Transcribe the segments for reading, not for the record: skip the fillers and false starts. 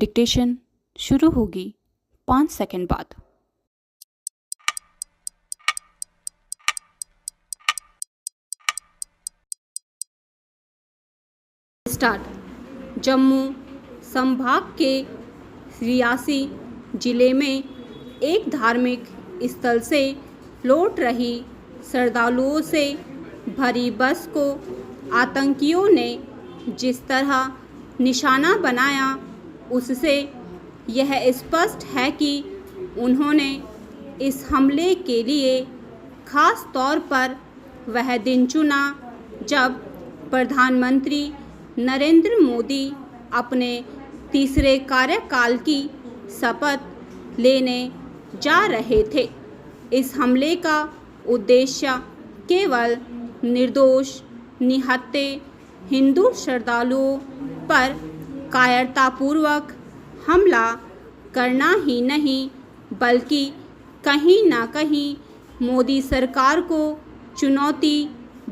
Dictation शुरू होगी 5 second बाद। स्टार्ट। जम्मू संभाग के रियासी जिले में एक धार्मिक स्थल से लौट रही श्रद्धालुओं से भरी बस को आतंकियों ने जिस तरह निशाना बनाया, उससे यह स्पष्ट है कि उन्होंने इस हमले के लिए खास तौर पर वह दिन चुना जब प्रधानमंत्री नरेंद्र मोदी अपने तीसरे कार्यकाल की शपथ लेने जा रहे थे। इस हमले का उद्देश्य केवल निर्दोष निहत्थे हिंदू श्रद्धालुओं पर कायरतापूर्वक हमला करना ही नहीं, बल्कि कहीं ना कहीं मोदी सरकार को चुनौती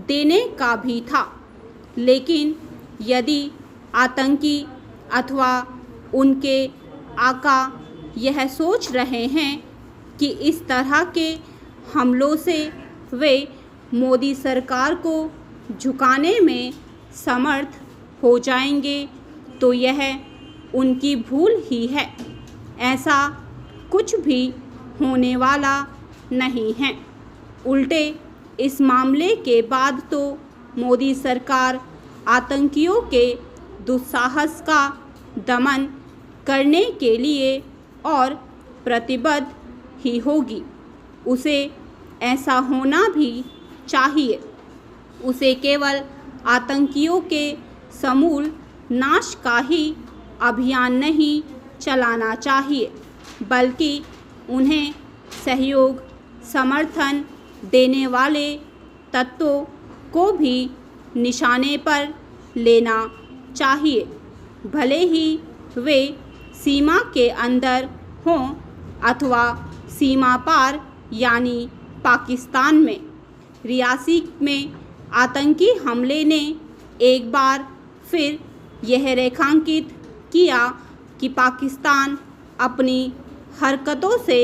देने का भी था। लेकिन यदि आतंकी अथवा उनके आका यह सोच रहे हैं कि इस तरह के हमलों से वे मोदी सरकार को झुकाने में समर्थ हो जाएंगे, तो यह उनकी भूल ही है। ऐसा कुछ भी होने वाला नहीं है। उल्टे इस मामले के बाद तो मोदी सरकार आतंकियों के दुस्साहस का दमन करने के लिए और प्रतिबद्ध ही होगी। उसे ऐसा होना भी चाहिए। उसे केवल आतंकियों के समूल नाश का ही अभियान नहीं चलाना चाहिए, बल्कि उन्हें सहयोग समर्थन देने वाले तत्वों को भी निशाने पर लेना चाहिए, भले ही वे सीमा के अंदर हों अथवा सीमा पार यानी पाकिस्तान में। रियासी में आतंकी हमले ने एक बार फिर यह रेखांकित किया कि पाकिस्तान अपनी हरकतों से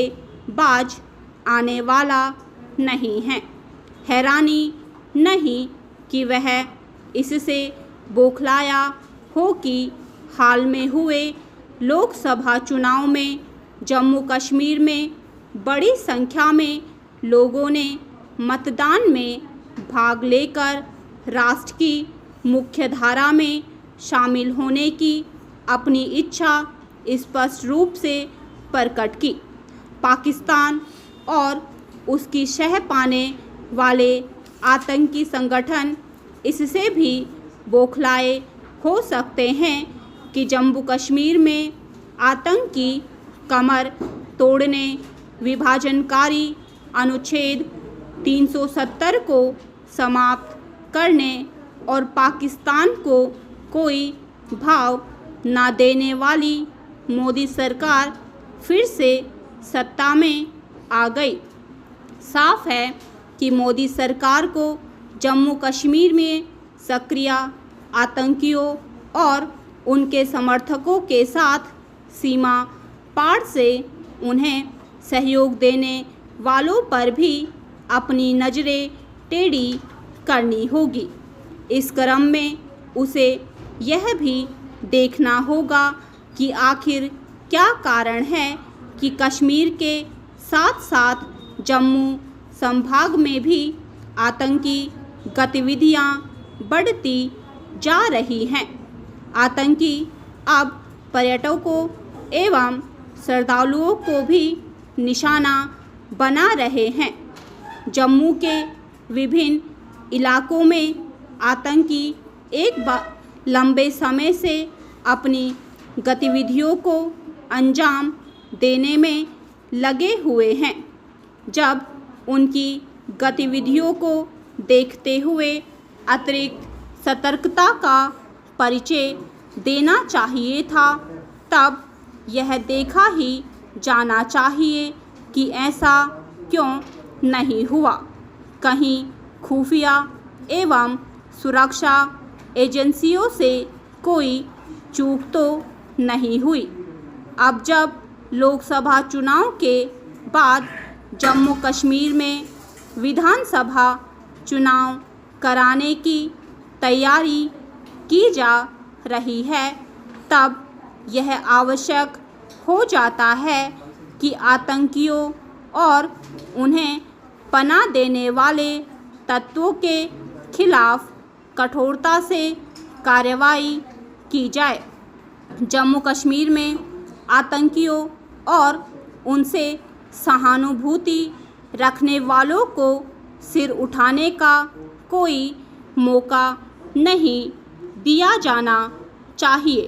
बाज आने वाला नहीं है। हैरानी नहीं कि वह इससे बौखलाया हो कि हाल में हुए लोकसभा चुनाव में जम्मू कश्मीर में बड़ी संख्या में लोगों ने मतदान में भाग लेकर राष्ट्र की मुख्यधारा में शामिल होने की अपनी इच्छा स्पष्ट रूप से प्रकट की। पाकिस्तान और उसकी शह पाने वाले आतंकी संगठन इससे भी बौखलाए हो सकते हैं कि जम्मू कश्मीर में आतंकी कमर तोड़ने, विभाजनकारी अनुच्छेद 370 को समाप्त करने और पाकिस्तान को कोई भाव न देने वाली मोदी सरकार फिर से सत्ता में आ गई। साफ है कि मोदी सरकार को जम्मू कश्मीर में सक्रिय आतंकियों और उनके समर्थकों के साथ सीमा पार से उन्हें सहयोग देने वालों पर भी अपनी नज़रें टेढ़ी करनी होगी। इस क्रम में उसे यह भी देखना होगा कि आखिर क्या कारण है कि कश्मीर के साथ साथ जम्मू संभाग में भी आतंकी गतिविधियां बढ़ती जा रही हैं। आतंकी अब पर्यटकों एवं श्रद्धालुओं को भी निशाना बना रहे हैं। जम्मू के विभिन्न इलाकों में आतंकी लंबे समय से अपनी गतिविधियों को अंजाम देने में लगे हुए हैं। जब उनकी गतिविधियों को देखते हुए अतिरिक्त सतर्कता का परिचय देना चाहिए था, तब यह देखा ही जाना चाहिए कि ऐसा क्यों नहीं हुआ। कहीं खुफिया एवं सुरक्षा एजेंसियों से कोई चूक तो नहीं हुई। अब जब लोकसभा चुनाव के बाद जम्मू कश्मीर में विधानसभा चुनाव कराने की तैयारी की जा रही है, तब यह आवश्यक हो जाता है कि आतंकियों और उन्हें पनाह देने वाले तत्वों के खिलाफ कठोरता से कार्रवाई की जाए। जम्मू कश्मीर में आतंकियों और उनसे सहानुभूति रखने वालों को सिर उठाने का कोई मौका नहीं दिया जाना चाहिए।